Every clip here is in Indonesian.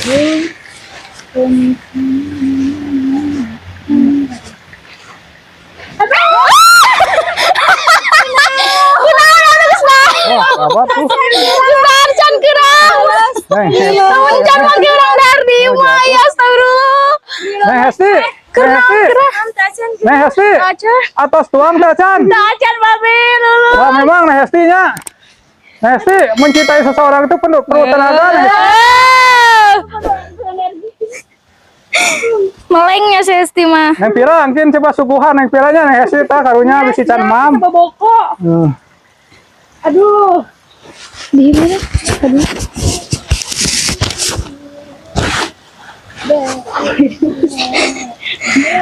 Apa tuh? Bentar, can kerang. Namun can manggil orang dari Maya, astagfirullah. Neng Hesti. Neng Hesti. Atas tuang dah Can. Can babe dulu. Wah memang Neng Hestinya. Neng Hesti mencintai seseorang itu perlu tenaga. Neng Hesti. Melengnya si Hesti mah. Neng Pira mungkin coba suguhan Neng Piranya Neng Hesti tak karunya bisi Can mam. Aduh. Di mana? Aduh.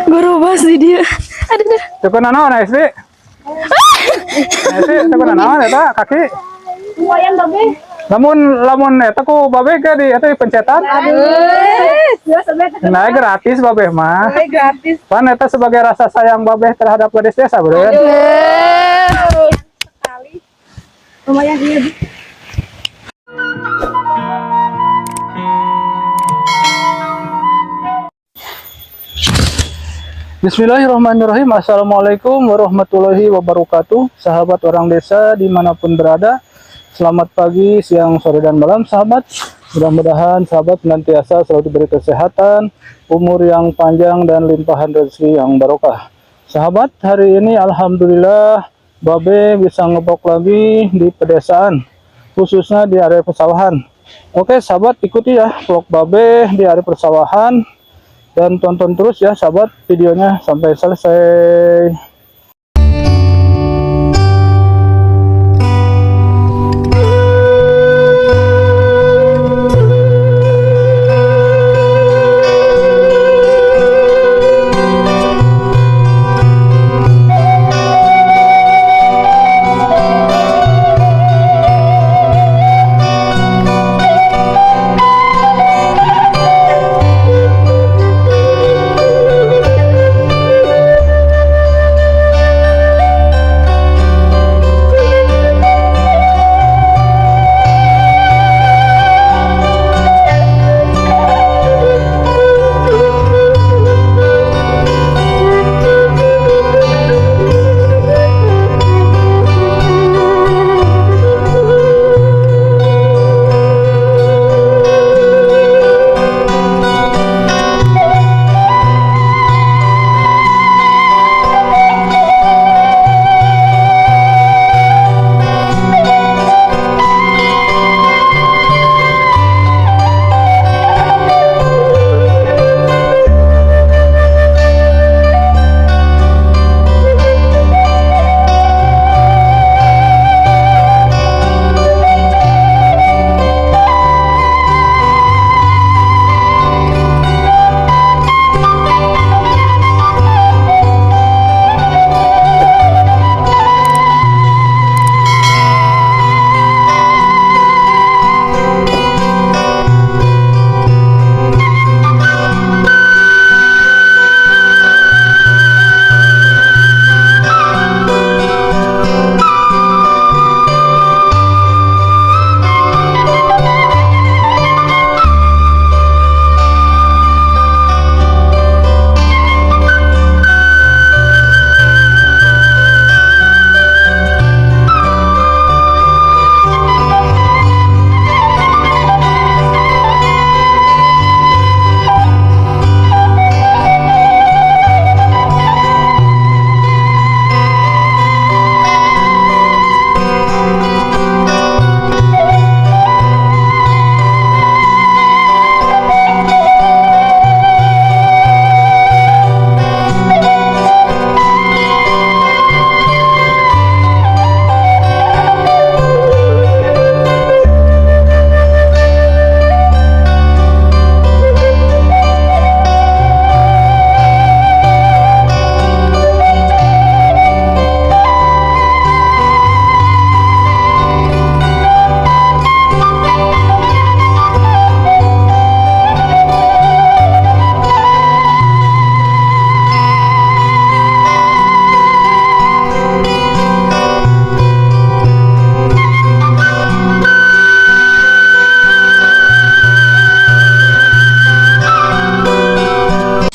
Guru bas di dia. Aduh. Cukup nanaon Neng Hesti. Neng Hesti cukup nanaon eta kaki. Lumayan babe. Lamun eta ku babe ke di eta pencetan. Aduh. Nah gratis babe mah. Gratis. Pan eta sebagai rasa sayang babe terhadap gadis desa beureun. Sekali. Lumayan iya. Bismillahirrahmanirrahim. Assalamualaikum warahmatullahi wabarakatuh. Sahabat orang desa dimanapun berada, selamat pagi, siang, sore, dan malam sahabat. Mudah-mudahan sahabat senantiasa selalu diberi kesehatan, umur yang panjang, dan limpahan rezeki yang barokah. Sahabat, hari ini alhamdulillah babe bisa ngebok lagi di pedesaan, khususnya di area persawahan. Oke sahabat, ikuti ya vlog babe di area persawahan. Dan tonton terus ya sahabat videonya sampai selesai.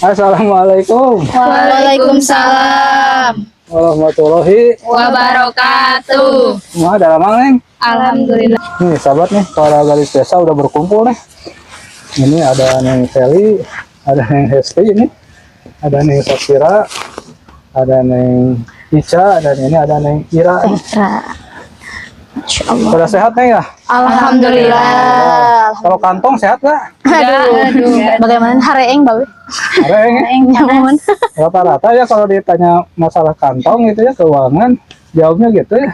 Assalamualaikum Waalaikumsalam warahmatullahi wabarakatuh. Wah, ada lamang Neng. Alhamdulillah. Nih sahabat nih, para garis desa udah berkumpul nih. Ini ada Neng Sally, ada Neng Hesti ini, ada Neng Safira, ada Neng Ica, dan ini ada Neng Ira. Insyaallah. Pada sehat Neng ya? Alhamdulillah. Kalau kantong sehat nggak? Aduh. Bagaimana hareeng bae? Ada yang Nyaman. rata-rata ya kalau ditanya masalah kantong gitu ya, keuangan, jawabnya gitu ya.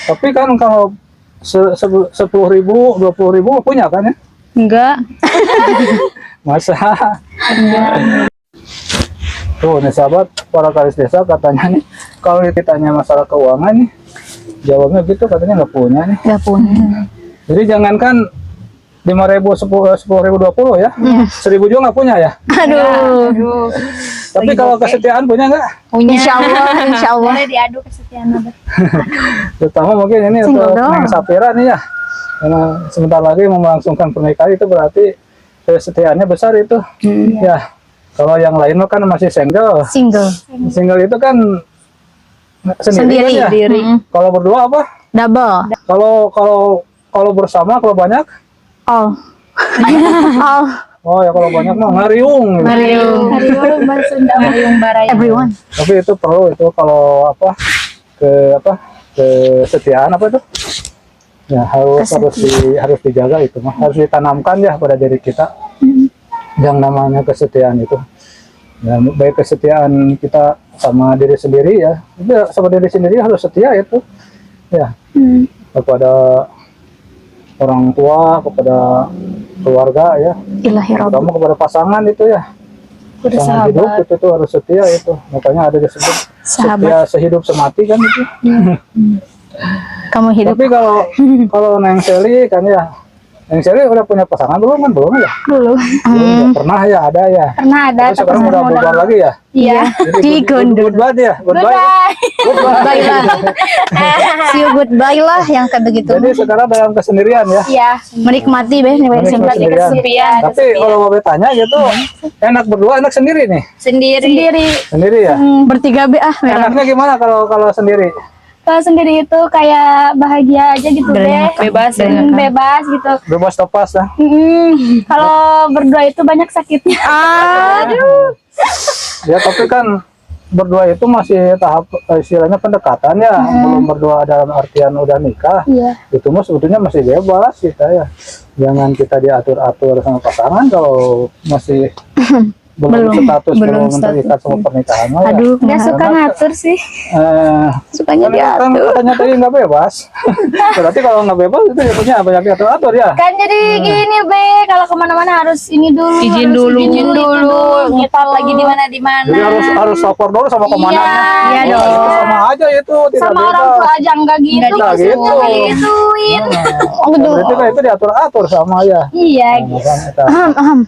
Tapi kan kalau 10.000, 20.000 punya kan ya? Enggak. Masa? Tuh nih sahabat, para garis desa katanya nih, kalau ditanya masalah keuangan nih, jawabnya gitu katanya nggak punya nih. Enggak punya. Jadi jangankan 5.000, 10.000, 20 ya, 1.000 juga nggak punya ya. Aduh. Tapi kalau kesetiaan punya nggak? Punya. Insyaallah. Boleh diadu kesetiaan abah. Terutama mungkin ini Single untuk dong. Neng Safira nih ya, karena sebentar lagi mau melangsungkan pernikahan, itu berarti kesetiaannya besar itu. Ya, kalau yang lain mah kan masih single. Single itu kan sendiri, kan ya? Kalau berdua apa? Double. Kalau bersama, kalau banyak? All. Oh ya, kalau banyak mah ngariung. Mariung. Hariung bahasa Sunda hariung baraya. Everyone. Tapi itu perlu itu kalau kesetiaan apa itu? Ya harus dijaga itu mah, harus ditanamkan ya pada diri kita. Yang namanya kesetiaan itu. Dan baik kesetiaan kita sama diri sendiri ya. Itu sama diri sendiri harus setia itu. Ya. Kepada orang tua, kepada keluarga ya. Ilahi Rabbi. Kamu kepada pasangan itu ya. Pasangan hidup itu tuh harus setia itu. Makanya ada disebut setia sehidup semati kan itu. Kamu hidup. Tapi kalau Neng Sally kan ya, Neng Sally udah punya pasangan belum kan? Belum ya? Belum. Belum, pernah ya, ada ya. Pernah ada Tapi sekarang udah bubar lagi ya. Iya. Jadi goodbye ya, goodbye. Goodbye lah. See you goodbye lah yang kayak begitu. Jadi sekarang dalam kesendirian ya. Iya. Menikmati Menikmati menikmati kesepian. Tapi kalau Babe tanya gitu, enak berdua, enak sendiri nih. Sendiri ya. bertiga merah. Enaknya gimana kalau sendiri? Kalau sendiri itu kayak bahagia aja gitu deh. Bebas ya. Bebas gitu. Bebas lepas ya. Kalau berdua itu banyak sakitnya. Aduh. Ya tapi kan berdua itu masih tahap istilahnya pendekatan ya, belum berdua dalam artian udah nikah. Iya. Itu mah sebetulnya masih bebas kita ya. Jangan kita diatur-atur sama pasangan kalau masih belum terikat sama pernikahan mah ya. Aduh, Nggak suka ngatur sih. sukanya Kan diatur. katanya tadi nggak bebas. Berarti kalau nggak bebas itu jatuhnya banyak diatur-atur ya. Kan jadi gini Be, kalau kemana-mana harus ini dulu. Izin harus dulu. Gitu lagi di mana. Jadi harus lapor dulu sama komandannya. Iya Oh, dong. itu sama aja itu tidak Sama bebas. orang tua aja enggak gitu. Nggak maksudnya gitu. nggak digituin. Berarti kan itu diatur-atur sama ya. Iya.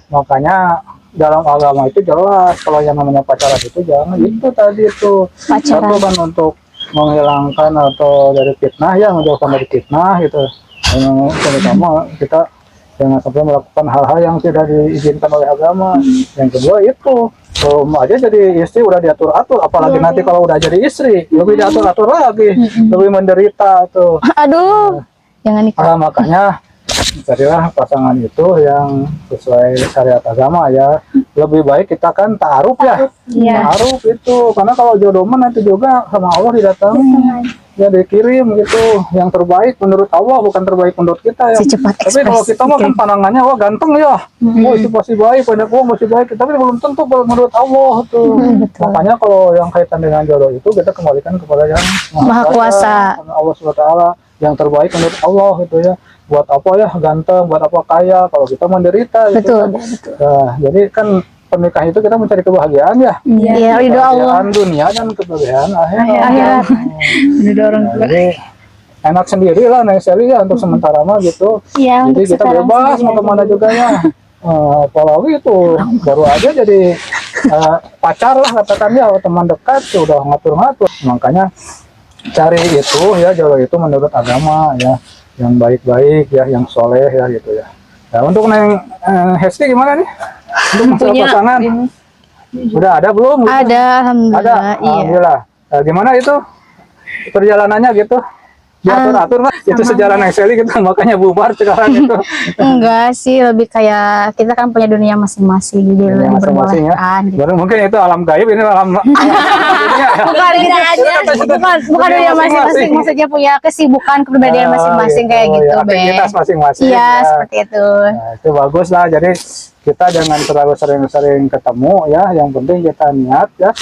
Makanya dalam agama itu jelas kalau yang namanya pacaran itu jangan itu tadi itu satu kan untuk menghilangkan atau dari fitnah ya, menjauhkan dari fitnah gitu. Yang pertama kita jangan sampai melakukan hal-hal yang tidak diizinkan oleh agama. Yang kedua itu aja jadi istri udah diatur-atur, apalagi nanti kalau udah jadi istri lebih diatur-atur lagi, lebih menderita tuh. Aduh. Jangan nikah. Makanya carilah pasangan itu yang sesuai syariat agama ya. Lebih baik kita kan ta'aruf ya. Iya. Ta'aruf itu karena kalau jodoh mah nanti juga sama Allah didatangi. Ya dikirim gitu yang terbaik menurut Allah, bukan terbaik menurut kita ya. Secepat Tapi kalau ekspresi. kita mah kan pandangannya wah ganteng ya. Oh itu pasti baik, banyak uang pasti baik, tapi belum tentu menurut Allah tuh. Makanya kalau yang kaitan dengan jodoh itu kita kembalikan kepada yang Maha Kuasa. Allah SWT, yang terbaik menurut Allah gitu ya. Buat apa ya ganteng, buat apa kaya kalau kita menderita gitu. Betul. Nah, jadi kan pernikahan itu kita mencari kebahagiaan ya. Iya, ridho Allah. Kebahagiaan dunia dan kebahagiaan akhirat. Akhirat. Ridho orang tua. Jadi enak sendiri lah Neng Sally ya untuk sementara mah gitu. Iya, Jadi untuk kita sekarang bebas sih, mau ya. kemana juga ya. Apalagi itu baru aja jadi pacar lah katakan ya, teman dekat tuh udah ngatur-ngatur. Makanya cari itu ya, jodoh itu menurut agama ya, yang baik-baik ya, yang soleh ya gitu ya. Nah, untuk Neng Hesti gimana nih? Untuk masalah pasangan Udah ada belum? Gitu? Ada, alhamdulillah. Ada. Iya. Alhamdulillah. Gimana itu perjalanannya gitu? Diatur-atur lah. Itu sejarah Excel gitu, makanya bubar sekarang itu. Enggak sih, lebih kayak kita kan punya dunia masing-masing, jadi Dunia lebih masing-masing ya. diperbolehkan, gitu. Baru mungkin itu alam gaib, ini alam dunia ya. Bukan gitu aja, bukan dunia masing-masing, maksudnya punya kesibukan kepribadian masing-masing kayak gitu, gitu, ya, Be. aktivitas masing-masing. Iya, ya. seperti itu. Nah, itu bagus lah. Jadi kita jangan terlalu sering-sering ketemu ya. Yang penting kita niat ya.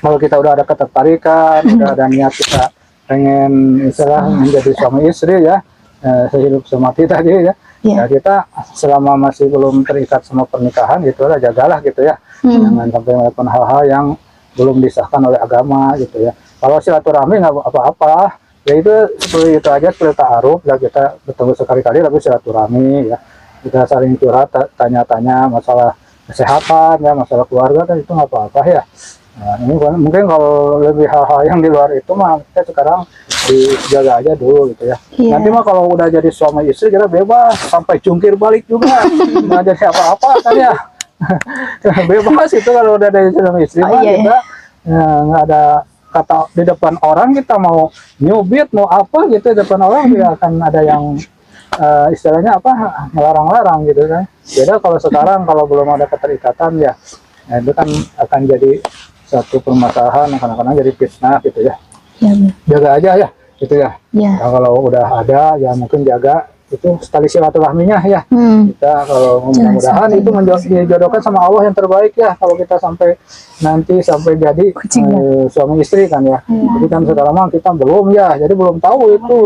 Kalau kita udah ada ketertarikan, udah ada niat kita pengen istilah menjadi suami istri ya, sehidup semati tadi ya. Iya. Ya kita selama masih belum terikat sama pernikahan gitu lah, jagalah gitu ya. Jangan sampai melakukan hal-hal yang belum disahkan oleh agama gitu ya. Kalau silaturahmi nggak apa-apa, ya itu seperti itu aja, seperti ta'aruf ya, kita bertemu sekali-kali tapi silaturahmi ya. Kita saling curhat, tanya-tanya masalah kesehatan ya, masalah keluarga kan itu nggak apa-apa ya. Nah, ini mungkin kalau lebih hal-hal yang di luar itu mah kita sekarang dijaga aja dulu gitu ya. Iya. Nanti mah kalau udah jadi suami istri kita bebas sampai jungkir balik juga, nggak jadi apa-apa kan ya. Bebas itu kalau udah dari suami istri mah iya. kita nggak ada kata di depan orang kita mau nyubit mau apa gitu di depan orang dia akan ada yang istilahnya apa melarang-larang gitu kan. Beda kalau sekarang kalau belum ada keterikatan ya, nah itu kan akan jadi satu permasalahan, kadang-kadang jadi fitnah gitu ya. Iya, Jaga aja ya gitu ya. Iya. Nah, kalau udah ada ya mungkin jaga itu tali silaturahminya ya. Kita kalau mudah-mudahan itu dijodohkan sama Allah yang terbaik ya. Kalau kita sampai nanti sampai jadi suami istri kan ya. Jadi kan sekarang mah kita belum ya. Jadi belum tahu itu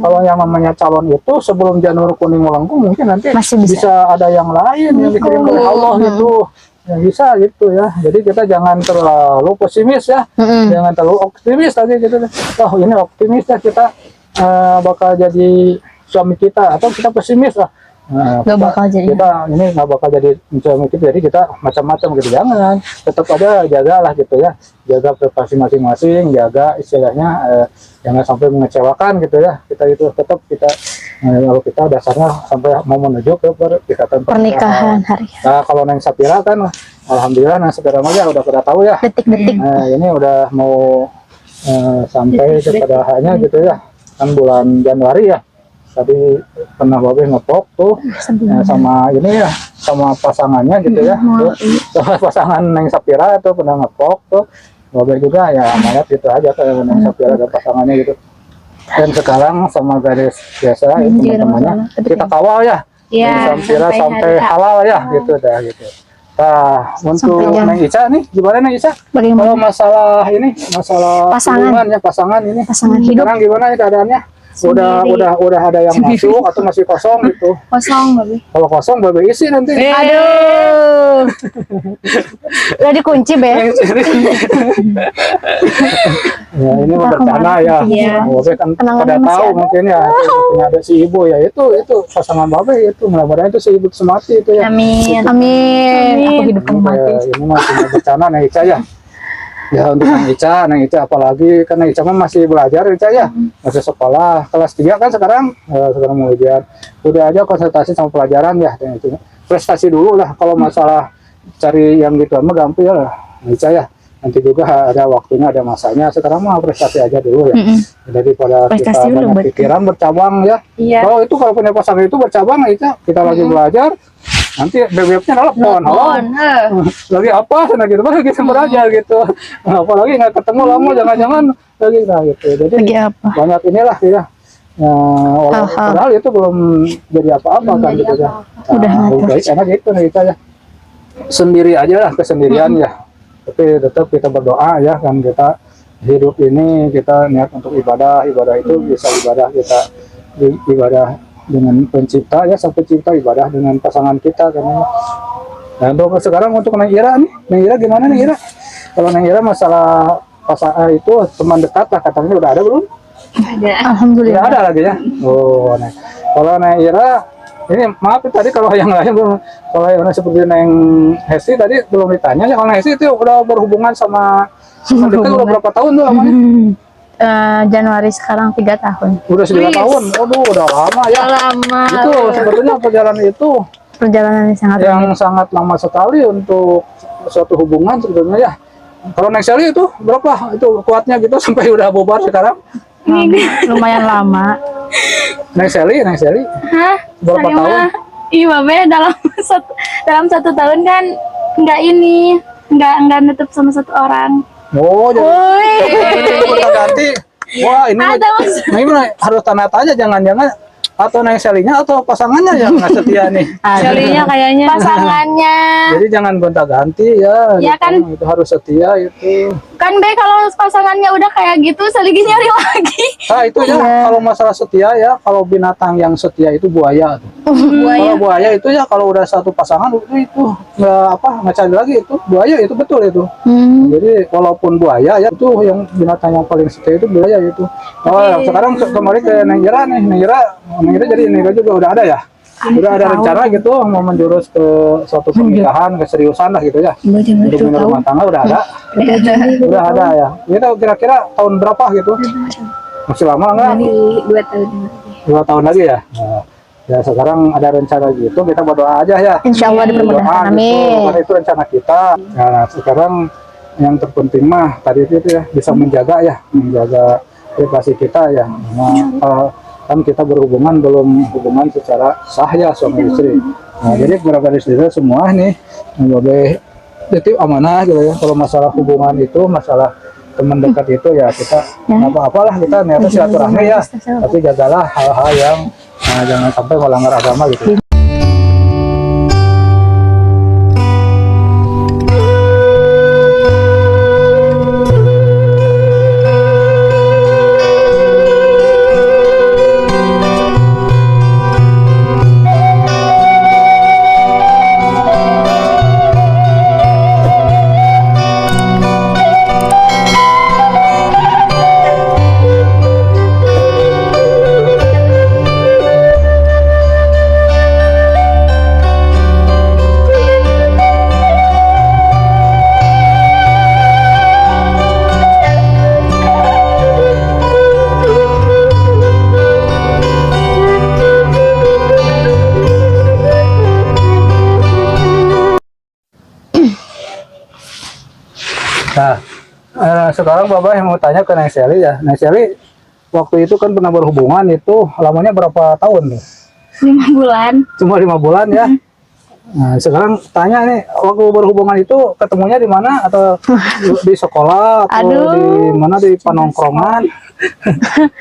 kalau yang namanya calon itu sebelum janur kuning melengkung mungkin nanti Masih bisa ada yang lain yang dikirim oleh Allah gitu. Yang bisa gitu ya. Jadi kita jangan terlalu pesimis ya. Jangan terlalu optimis tadi gitu. Oh ini optimis ya kita bakal jadi suami kita, atau kita pesimis lah. Nggak bakal jadi. Kita ini nggak bakal jadi suami kita, jadi kita macam-macam gitu. Jangan, tetap aja jagalah gitu ya. Jaga privasi masing-masing, jaga istilahnya jangan sampai mengecewakan gitu ya. Kita itu tetap kita kalau kita dasarnya sampai mau menuju ke pernikahan hari. Nah, kalau Neng Sapira kan alhamdulillah Neng Sapira aja udah pada tahu ya. Detik-detik. Ini udah mau sampai kepada hanya gitu ya. Kan bulan Januari ya. Tadi pernah Babe ngepok tuh sama ini ya, sama pasangannya gitu ya. Tuh, sama pasangan Neng Sapira itu pernah ngepok tuh. Babe juga ya amanat gitu aja kayak Neng Sapira dan pasangannya gitu. Dan sekarang sama gadis biasa itu teman-temannya kita kawal ya. Iya, sampai halal ya gitu dah gitu. Nah, untuk Neng Ica nih gimana Neng Ica? Kalau masalah ini, masalah pasangan ini. Pasangan hidup. Sekarang gimana ya keadaannya? Udah ada yang masuk atau masih kosong gitu? Kosong, Babe. Kalau kosong Babe isi nanti. Aduh. Udah dikunci, Be. Ya ini mau bercanda ya. Iya. Babe kan pada tahu mungkin ya. Punya ada si ibu ya itu pasangan Babe itu mudah-mudahan itu si ibu semati itu ya. Amin. Aku hidup kamu mati. Ini mah cuma bercanda Neng Ica ya. Ya untuk Neng Ica apalagi karena Ica mah masih belajar Ica ya. Masih sekolah kelas 3 kan sekarang mau ujian. Udah aja konsultasi sama pelajaran ya dan itu. Prestasi dulu lah kalau masalah cari yang gitu mah gampang ya Neng Ica ya. Nanti juga ada waktunya, ada masanya. Sekarang mah prestasi aja dulu ya. Jadi pada kita banyak pikiran bercabang ya. Iya. Kalau itu kalau punya pasangan itu bercabang Ica, kita lagi belajar. Nanti BBM-nya telepon, lagi apa sana gitu, baru kita belajar gitu. Apalagi nggak ketemu lama, jangan-jangan lagi nah gitu. Jadi banyak inilah ya. Padahal itu belum jadi apa-apa kan gitu ya. Udah baik enak gitu nih kita ya. Sendiri aja lah kesendirian ya. Tapi tetap kita berdoa ya kan kita hidup ini kita niat untuk ibadah itu bisa ibadah kita ibadah dengan pencipta ya, sang pencipta ibadah dengan pasangan kita kan. Nah untuk sekarang untuk Neng Ira nih, Neng Ira gimana Neng Ira? Kalau Neng Ira masalah pasangan itu teman dekat lah katanya udah ada belum? Ada. Alhamdulillah. Udah ada lagi ya. Oh, nah. Kalau Neng Ira ini maaf tadi kalau yang lain belum, kalau yang seperti Neng Hesti tadi belum ditanya ya. Kalau Neng Hesti itu udah berhubungan sama dekat udah berapa tahun tuh lamanya? Januari sekarang 3 tahun. Udah 9 tahun. Waduh, udah lama ya. Lama. Itu sebetulnya perjalanan itu perjalanan yang sangat yang sangat lama sekali untuk suatu hubungan sebenarnya ya. Kalau Neng Sally itu berapa itu kuatnya gitu sampai udah bubar sekarang? lumayan lama. Neng Sally Hah? berapa Saya tahun? mah, iya Babe dalam satu tahun kan nggak nutup sama satu orang. Oh, jadi kita ganti. Wah, ini Ada nah, ini harus tanda tanya jangan-jangan atau Neng Sally-nya atau pasangannya yang nggak setia nih. Sally-nya kayaknya. Pasangannya. Jadi jangan gonta-ganti ya. Ya gitu. kan? Itu harus setia itu. Kan Be kalau pasangannya udah kayak gitu sedikit nyari lagi. Nah, itu ya kalau masalah setia ya, kalau binatang yang setia itu buaya tuh. Kalau buaya itu ya kalau udah satu pasangan itu nggak cari lagi itu buaya itu betul itu. Jadi walaupun buaya ya itu yang binatang yang paling setia itu buaya itu. Oh sekarang kembali ke Neng Ira nih, Neng Ira jadi Neng Ira juga udah ada ya. Udah ada rencana gitu mau menjurus ke suatu pernikahan, keseriusan lah gitu ya. Untuk rumah tangga udah ada. Udah ada ya. Itu kira-kira tahun berapa gitu? Masih lama nggak? 2 tahun. 2 tahun lagi ya. Nah, ya sekarang ada rencana gitu kita berdoa aja ya. Insya Allah dipermudah. Doa gitu, Amin. karena itu rencana kita. Nah sekarang yang terpenting mah tadi itu ya bisa menjaga privasi kita ya. Nah, kan kita berhubungan belum hubungan secara sah ya suami istri. Nah jadi beberapa istri semua nih boleh jadi amanah gitu ya. Kalau masalah hubungan itu masalah teman dekat itu ya kita apa-apalah kita niatnya silaturahmi ya. Tapi jagalah hal-hal yang jangan sampai melanggar agama gitu. Nah, sekarang Bapak yang mau tanya ke Neng Sally ya. Neng Sally waktu itu kan pernah berhubungan itu lamanya berapa tahun nih? 5 bulan. Cuma 5 bulan ya. Nah, sekarang tanya nih waktu berhubungan itu ketemunya di mana atau di sekolah atau di mana di panongkrongan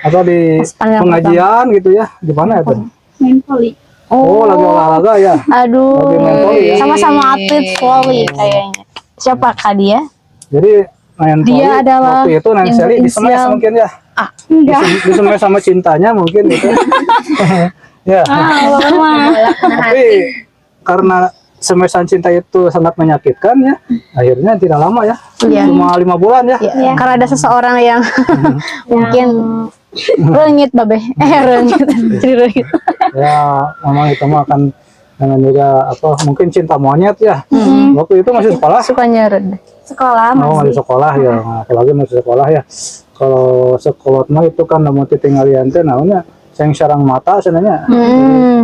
atau di pengajian gitu ya? Di mana itu? Main voli. Oh, lagi olahraga ya. Aduh. Lagi main voli ya. Sama-sama atlet voli kayaknya. Siapa kak dia? Jadi main voli Dia adalah waktu itu Neng Sally disemes mungkin ya. Enggak. Disemes sama cintanya mungkin gitu. Ya. Tapi karena semesan cinta itu sangat menyakitkan ya, akhirnya tidak lama ya, cuma 5 bulan ya. Ya, karena ada seseorang yang mungkin renyit babe, renyit, jadi renyit. Ya, memang itu mah kan dengan juga apa mungkin cinta monyet ya. Waktu itu masih sekolah. Sukanya red. Sekolah Oh, masih sekolah ya. Nah, apalagi masih sekolah ya. Kalau sekolah mah itu kan namun tinggal teh namanya yang sarang mata sebenarnya.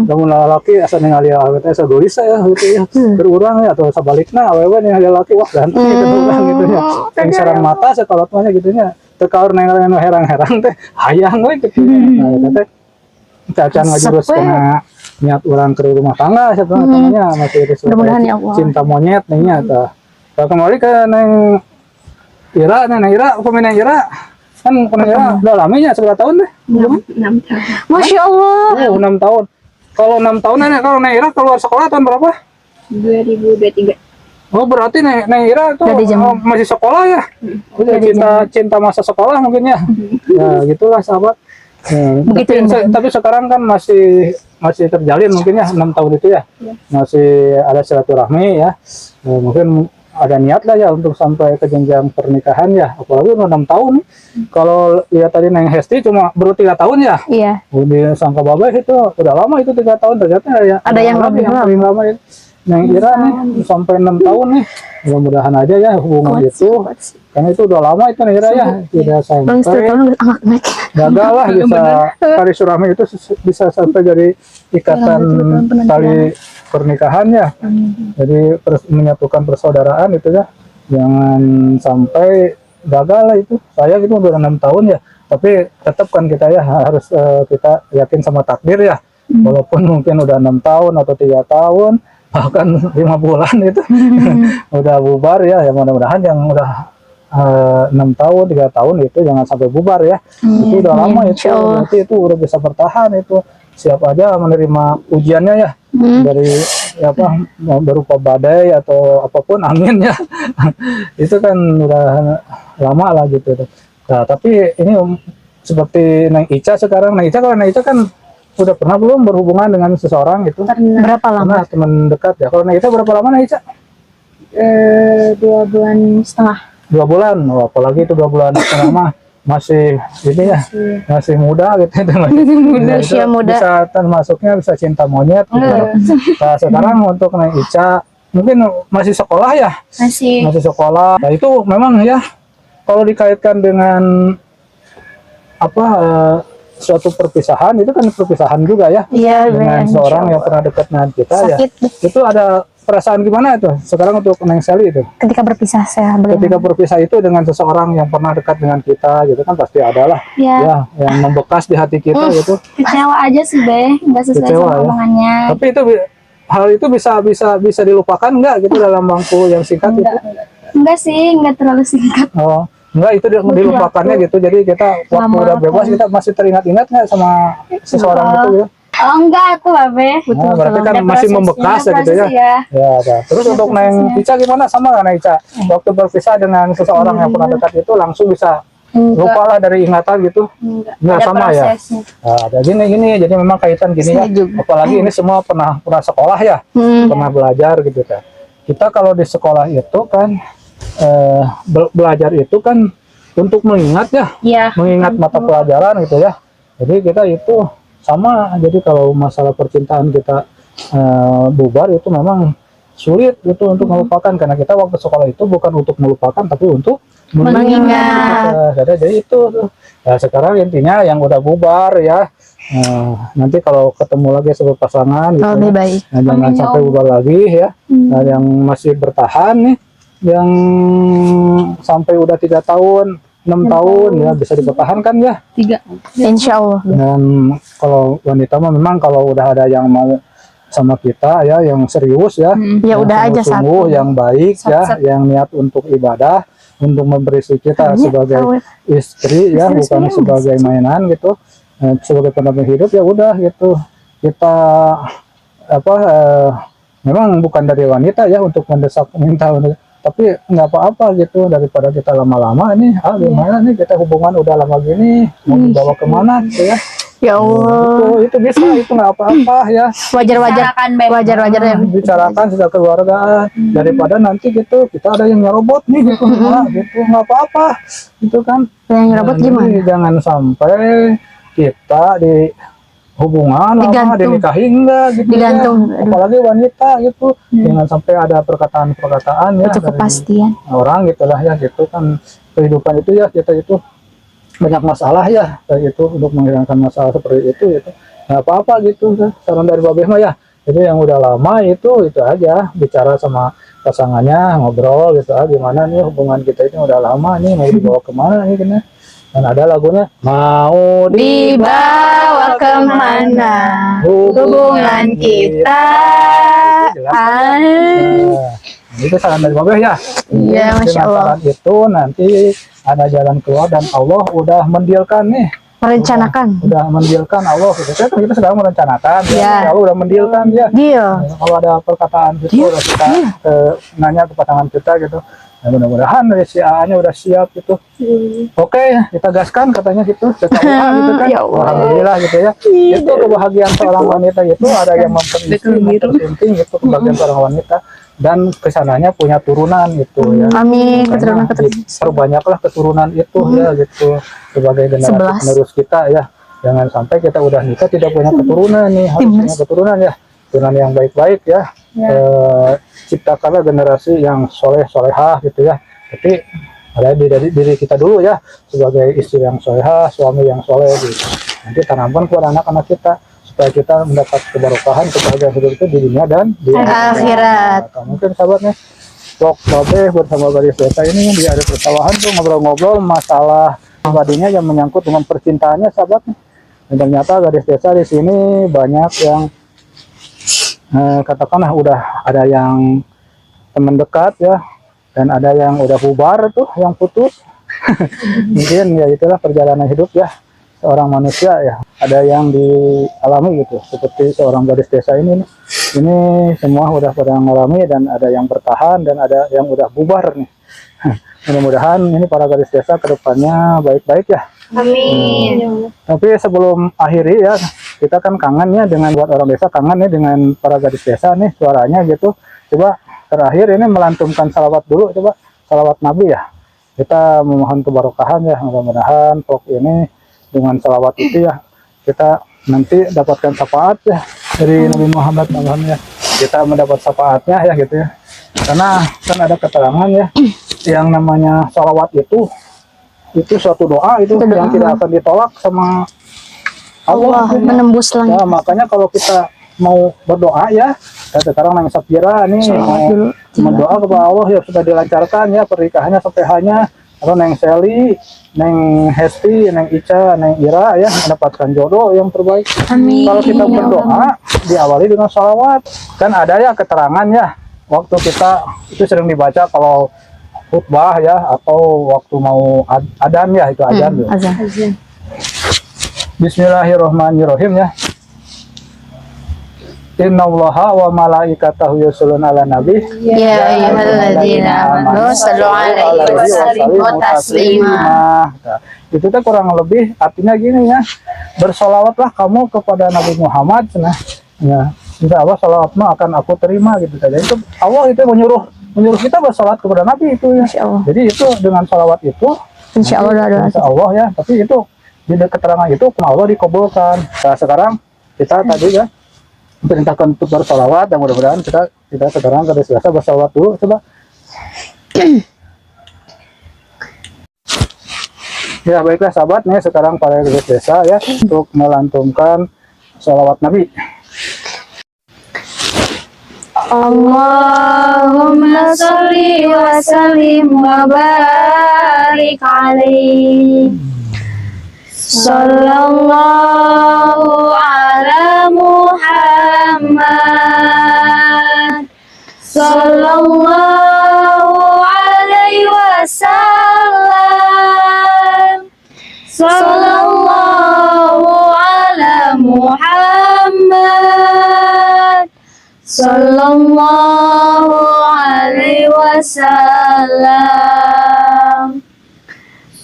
Namun laki asa ningali awet asa gelis ya gitu ya. Berurang ya atau sebaliknya awewe ningali laki wah ganti gitu gitu ya. Yang sarang mata sekolah mah gitu nya. Teu kaur neng herang-herang teh hayang we gitu. Nah, eta teh cacan ngajurus kena niat orang ke rumah tangga namanya masih Mudah-mudahan ya Allah. cinta monyet nih tah. Kalau kembali ke Neng Ira, Neng Ira, pemain Neng Ira kan Neng Ira udah laminya seberapa tahun deh? 6 tahun. Masya Allah. 6 tahun. Kalau 6 tahun kalau Neng Ira keluar sekolah tahun berapa? 2023. Oh berarti Neng Ira tuh masih sekolah ya? Cinta masa sekolah mungkin ya? Ya gitulah sahabat. Tapi sekarang kan masih terjalin mungkin ya 6 tahun itu ya, masih ada silaturahmi ya, mungkin ada niat lah ya untuk sampai ke jenjang pernikahan ya, apalagi 6 tahun. Kalau lihat tadi Neng Hesti cuma baru 3 tahun ya, Iya. di Sangka Babay itu udah lama itu 3 tahun ternyata ya. Ada yang lebih paling lama ya. Neng Ira nih sampai 6 tahun nih, mudah-mudahan aja ya hubungan itu. Karena itu udah lama itu Neng Ira ya, tidak sampai gagal lah bisa tali surami itu bisa sampai dari ikatan tali pernikahan ya. Jadi menyatukan persaudaraan itu ya, jangan sampai gagal lah itu. Saya gitu udah 6 tahun ya, tapi tetap kan kita ya harus kita yakin sama takdir ya. Walaupun mungkin udah 6 tahun atau 3 tahun bahkan 5 bulan itu udah bubar ya, mudah-mudahan yang udah 6 tahun 3 tahun itu jangan sampai bubar ya. Itu udah lama itu, nanti itu udah bisa bertahan itu, siap aja menerima ujiannya ya, dari apa berupa badai atau apapun, angin ya. Itu kan udah lama lah gitu. Nah tapi ini seperti Neng Ica sekarang, Neng Ica, kalau Neng Ica kan udah pernah belum berhubungan dengan seseorang gitu? Berapa lama? Pernah, teman dekat ya. Kalau Neng Ica berapa lama Neng Ica? 2 bulan setengah. 2 bulan. Oh, apalagi itu 2 bulan setengah mah masih ini ya, masih muda gitu. Masih muda, usia muda. Bisa termasuknya bisa cinta monyet gitu. Nah, sekarang untuk Neng Ica mungkin masih sekolah ya? Masih Sekolah. Nah, itu memang ya kalau dikaitkan dengan apa suatu perpisahan, itu kan perpisahan juga ya. Iya, dengan seorang yang pernah dekat dengan kita. Sakit. Ya. Itu ada perasaan gimana itu sekarang untuk Neng Sally itu? Ketika berpisah saya Ketika berpisah itu dengan seseorang yang pernah dekat dengan kita gitu kan, pasti adalah ya yang membekas di hati kita gitu. kecewa aja sih Be, nggak sesuai Kecewa, sama ya. omongannya. Tapi itu hal itu bisa dilupakan nggak gitu dalam waktu yang singkat itu? Enggak sih, enggak terlalu singkat. Oh, enggak, itu dilupakannya gitu. Jadi kita waktu udah bebas kita masih teringat-ingat nggak sama seseorang itu gitu? Oh enggak, aku Babe. Nah, berarti kan Ada masih prosesnya, membekas ya gitu ya. ya. Ya. Terus untuk Neng Ica gimana, sama nggak Neng Ica? Waktu berpisah dengan seseorang yang pernah dekat itu langsung bisa lupa lah dari ingatan gitu? Enggak, Ada sama ya? prosesnya. Nah, ada gini, jadi memang kaitan gini ya. Apalagi ini semua pernah sekolah ya, pernah belajar gitu kan. Kita kalau di sekolah itu kan belajar itu kan untuk mengingat ya, Iya. mengingat mata pelajaran gitu ya. Jadi kita itu sama, jadi kalau masalah percintaan kita bubar itu memang sulit gitu untuk melupakan, karena kita waktu sekolah itu bukan untuk melupakan tapi untuk mengingat. Jadi itu ya, sekarang intinya yang udah bubar ya, nanti kalau ketemu lagi sebagai pasangan gitu lebih ya, baik. nah, jangan sampai bubar lagi ya. Nah, yang masih bertahan nih, yang sampai udah 3 tahun 6 tahun ya bisa dipertahankan ya. 3. Insya Allah. Dan kalau wanita mah memang kalau udah ada yang mau sama kita ya, yang serius ya, Ya yang udah aja sungguh-sungguh, satu. yang baik ya, yang niat untuk ibadah, untuk memberi kita sebagai istri ya, bukan sebagai mainan gitu, sebagai pendamping hidup ya udah gitu. Kita memang bukan dari wanita ya untuk mendesak minta, tapi nggak apa-apa gitu, daripada kita lama-lama ini gimana nih kita hubungan udah lama gini mau dibawa kemana gitu ya. Ya Allah. Itu bisa, itu nggak apa-apa ya. Wajar-wajar. Wajar-wajar ya. Bicarakan secara keluarga, daripada nanti gitu kita ada yang nyerobot nih gitu, gitu nggak apa-apa gitu kan. Yang nyerobot Jadi gimana? jangan sampai kita di hubungan lama dinikahi enggak gitu Digantung. ya. Apalagi wanita gitu, jangan sampai ada perkataan-perkataan ya Itu dari kepastian. orang gitulah ya, gitu kan. Kehidupan itu ya, kita itu banyak masalah ya, kayak itu untuk menghilangkan masalah seperti itu gitu. Nggak apa-apa gitu, saran dari Babeh mah ya. Jadi yang udah lama itu aja, bicara sama pasangannya, ngobrol gitu, gimana nih hubungan kita ini udah lama nih, mau dibawa kemana nih kena. Dan ada lagunya, mau Dibawa kemana hubungan kita? Itu saran dari Babeh ya. Iya, Masya Allah. Saran itu nanti ada jalan keluar dan Allah udah mendealkan nih. Merencanakan. Udah mendealkan Allah gitu. Kita sekarang merencanakan. Ya. Allah udah mendealkan dia. Deal. Kalau ada perkataan gitu, udah kita nanya ke pasangan kita gitu. Ya, mudah-mudahan dari si A-nya udah siap gitu. Oke, kita gaskan katanya gitu. Kita gitu kan. Ya Allah. Alhamdulillah gitu ya. Itu kebahagiaan seorang wanita itu ada yang mempenting gitu kebahagiaan seorang wanita, dan kesananya punya turunan gitu ya. Amin. Makanya perbanyaklah keturunan itu ya gitu, sebagai generasi 11. penerus kita ya. Jangan sampai kita udah nikah tidak punya keturunan nih, harus punya keturunan ya, keturunan yang baik-baik ya. Ciptakanlah generasi yang solehah gitu ya. Tapi ada dari diri kita dulu ya, sebagai istri yang solehah, suami yang soleh gitu. Nanti tanamkan kepada anak-anak kita supaya kita mendapat keberkahan kebahagiaan hidup itu di dunia dan di Akhirat. Nah, mungkin sahabatnya Tok Babe bersama gadis desa ini di ada persawahan tuh ngobrol-ngobrol masalah pribadinya yang menyangkut dengan percintaannya sahabatnya. Dan ternyata gadis desa di sini banyak yang katakanlah udah ada yang teman dekat ya, dan ada yang udah bubar tuh, yang putus. Mungkin ya itulah perjalanan hidup ya seorang manusia ya. Ada yang dialami gitu, seperti seorang gadis desa ini semua udah pada mengalami, dan ada yang bertahan dan ada yang udah bubar nih. Mudah-mudahan ini para gadis desa kedepannya baik-baik ya. Amin. Tapi sebelum akhiri ya, kita kan kangen ya dengan buat orang desa, kangen nih dengan para gadis desa nih suaranya gitu. Coba terakhir ini melantunkan salawat dulu, coba salawat Nabi ya. Kita memohon keberkahan ya, mudah-mudahan pok ini dengan salawat itu ya kita nanti dapatkan syafaat ya dari Nabi Muhammad ya. Kita mendapat syafaatnya ya gitu ya. Karena kan ada keterangan ya, yang namanya salawat itu suatu doa itu yang tidak akan ditolak sama Allah, menembus langit. Ya, makanya kalau kita mau berdoa ya, sekarang Neng Sapira nih mau berdoa kepada Allah ya sudah dilancarkan ya pernikahannya sampai hanya, atau Neng Seli, Neng Hesti, Neng Ica, Neng Ira ya mendapatkan jodoh yang terbaik. Amin. Kalau kita berdoa diawali dengan salawat, kan ada ya keterangan ya waktu kita itu sering dibaca kalau khutbah ya, atau waktu mau adzan ya, itu adzan. Azan. Bismillahirrahmanirrahim ya. Innallaha wa malaikatahu yusholluna ala nabi. Ya ayyuhalladzina amanu shallu alaihi wa sallimu taslima. Nah, itu tuh kurang lebih artinya gini ya. Bersolawatlah kamu kepada Nabi Muhammad. Nah, ya, insya Allah salawatmu akan aku terima gitu saja. Itu Allah itu menyuruh kita bersolawat kepada Nabi itu ya. Jadi itu dengan salawat itu insya Allah ya. Tapi itu di keterangan itu Allah dikabulkan. Nah, sekarang kita tadi ya perintahkan untuk bersolawat, dan mudah-mudahan kita sekarang gadis desa bersolawat dulu coba. Ya baiklah sahabat nih, sekarang para gadis desa ya untuk melantunkan sholawat Nabi. Allahumma sholli wa sallim wa barik alaihi. Sallallahu ala Muhammad. Sallallahu alaihi wasallam. Sallallahu ala Muhammad. Sallallahu alaihi wasallam.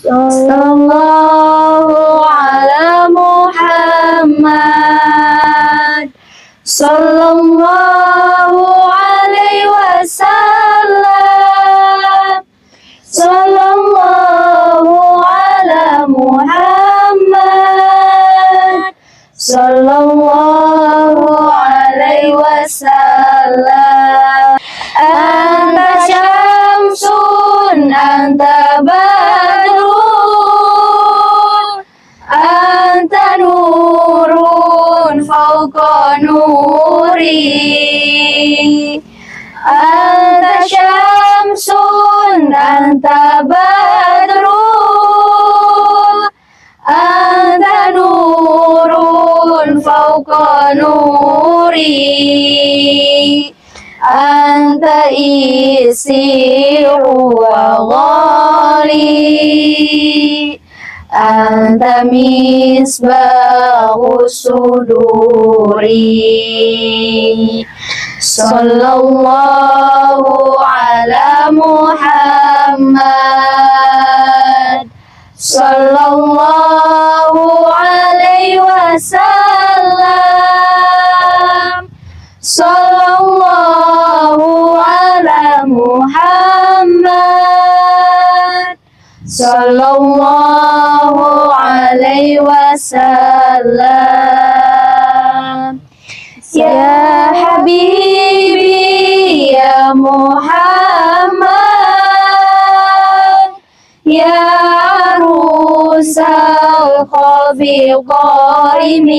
Sallallahu ala Muhammad. Sallallahu alaihi wasallam. Sallallahu ala Muhammad. Sallallahu alaihi wasallam. Anta syamsun anta badrun anta nurun fauqa nuri anta syamsun anta badrun anta nurun fauqa nuri anta isiru wa ghali anta misbahu suduri. Sallallahu ala Muhammad. Sallallahu alaihi wasallam. Sallallahu ala Muhammad. Sallallahu alaihi wasallam. Ya Habibi ya Muhammad. Ya Arusal الخفي القائم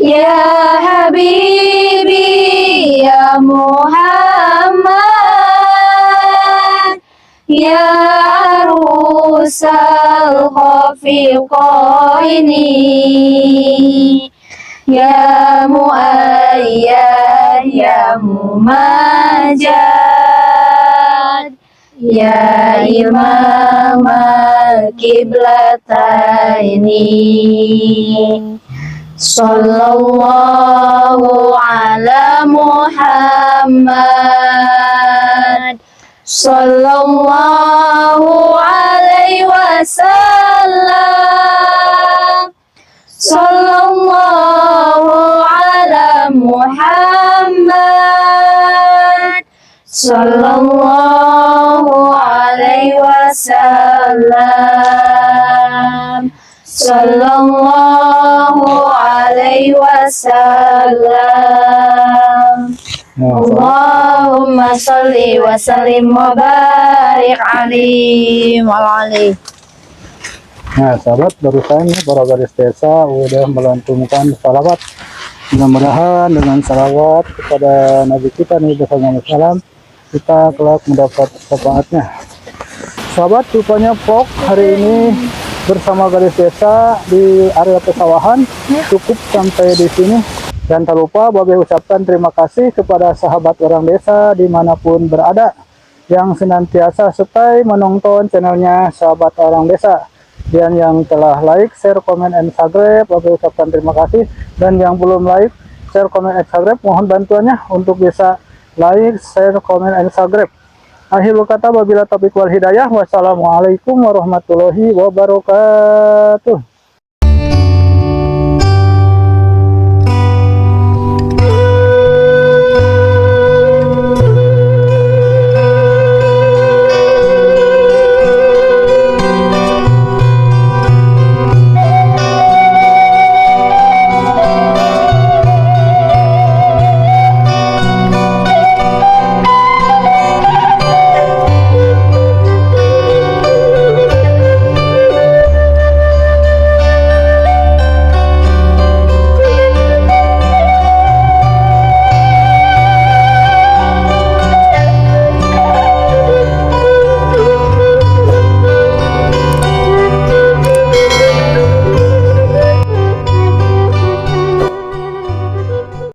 يا حبيبي يا محمد يا عروس الخفيقين يا مؤيد يا ممجد يا إمام القبلتين صلى الله على محمد صلى الله عليه وسلم صلى الله على محمد صلى الله عليه وسلم صلى الله عليه وسلم اللهم صل وسلم وبارك عليه وعلى آله. Nah sahabat, barusan para garis desa udah melantunkan salawat. Mudah-mudahan dengan salawat kepada Nabi kita nih Muhammad SAW kita kelak mendapat syafaatnya. Sahabat, rupanya vlog hari ini bersama garis desa di area pesawahan cukup sampai di sini. Dan tak lupa Babe ucapkan terima kasih kepada sahabat orang desa dimanapun berada yang senantiasa stay menonton channelnya sahabat orang desa. Dan yang telah like, share, komen, and subscribe, Babe ucapkan terima kasih. Dan yang belum like, share, komen, and subscribe, mohon bantuannya untuk bisa like, share, komen, and subscribe. Akhirul kata, wabillahi taufiq wal hidayah. Wassalamualaikum warahmatullahi wabarakatuh.